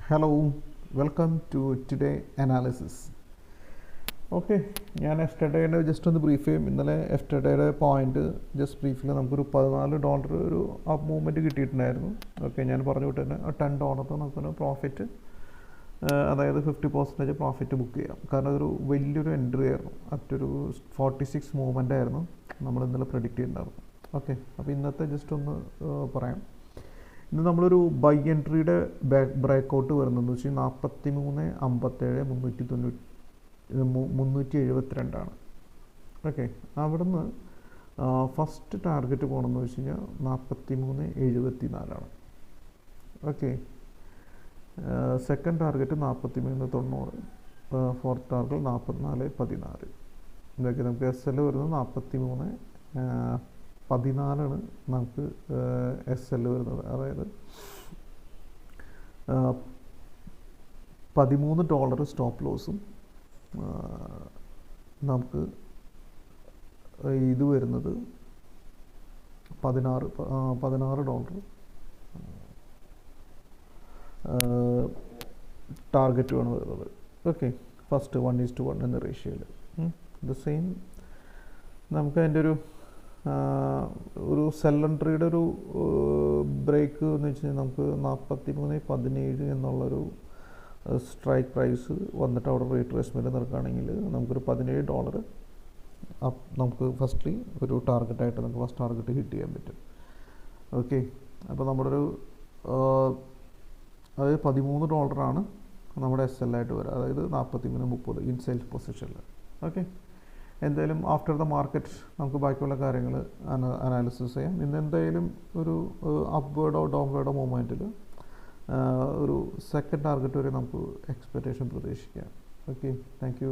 Hello, welcome to today analysis. Okay, ഞാൻ എഫ്റ്റഡേയുടെ just ഒന്ന് ബ്രീഫ് ചെയ്യും. ഇന്നലെ എഫ്റ്റഡേയുടെ പോയിന്റ് ജസ്റ്റ് ബ്രീഫിൽ നമുക്കൊരു $14 ഒരു അപ്പ് മൂവ്മെൻറ്റ് കിട്ടിയിട്ടുണ്ടായിരുന്നു. ഓക്കെ, ഞാൻ പറഞ്ഞു വിട്ടു $10 നമുക്കൊരു പ്രോഫിറ്റ്, അതായത് 50% പ്രോഫിറ്റ് ബുക്ക് ചെയ്യാം. കാരണം അതൊരു വലിയൊരു എൻട്രി ആയിരുന്നു. അറ്റൊരു 46 മൂവ്മെൻ്റ് ആയിരുന്നു നമ്മൾ ഇന്നലെ പ്രെഡിക്റ്റ് ചെയ്യുന്നുണ്ടായിരുന്നു. ഓക്കെ, അപ്പോൾ ഇന്നത്തെ ജസ്റ്റ് ഒന്ന് പറയാം. ഇന്ന് നമ്മളൊരു ബൈ എൻട്രിയുടെ ബ്രേക്കൗട്ട് വരുന്നതെന്ന് വെച്ചാൽ 43.57 372 ഓക്കെ, അവിടുന്ന് ഫസ്റ്റ് ടാർഗറ്റ് പോകണമെന്ന് വെച്ച് കഴിഞ്ഞാൽ 43.74. Okay, second target 43.90, fourth target 44.14. ഇതൊക്കെ നമുക്ക് എസ് എൽ വരുന്നത് 43.14 നമുക്ക് എസ് എൽ വരുന്നത്. അതായത് $13 സ്റ്റോപ്പ് ലോസും നമുക്ക് ഇത് വരുന്നത് $16 ടാർഗറ്റുമാണ് വരുന്നത്. ഓക്കെ, ഫസ്റ്റ് 1:1 എന്ന റേഷ്യോയിൽ ദ സെയിം. നമുക്ക് അതിൻ്റെ ഒരു സെൽ എൻട്രിയുടെ ഒരു ബ്രേക്ക് എന്ന് വെച്ച് കഴിഞ്ഞാൽ നമുക്ക് 43.17 എന്നുള്ളൊരു സ്ട്രൈക്ക് പ്രൈസ് വന്നിട്ട് അവിടെ റീട്രേസ്മെൻറ്റ് നടക്കുകയാണെങ്കിൽ നമുക്കൊരു $17 നമുക്ക് ഫസ്റ്റ്ലി ഒരു ടാർഗറ്റായിട്ട് നമുക്ക് ഫസ്റ്റ് ടാർഗറ്റ് ഹിറ്റ് ചെയ്യാൻ പറ്റും. ഓക്കെ, അപ്പോൾ നമ്മുടെ ഒരു അതായത് $13 നമ്മുടെ എസ് എൽ ആയിട്ട് വരിക, അതായത് 43.30 ഇൻ സെൽഫ് പൊസിഷനിൽ. ഓക്കെ, എന്തായാലും ആഫ്റ്റർ ദ മാർക്കറ്റ് നമുക്ക് ബാക്കിയുള്ള കാര്യങ്ങൾ അനാലിസിസ് ചെയ്യാം. ഇന്ന് എന്തായാലും ഒരു അപ്വേർഡോ ഡൗൺവേർഡോ മൂവ്മെൻറ്റിൽ ഒരു സെക്കൻഡ് ടാർഗറ്റ് വരെ നമുക്ക് എക്സ്പെക്റ്റേഷൻ പ്രതീക്ഷിക്കാം. Okay, thank you.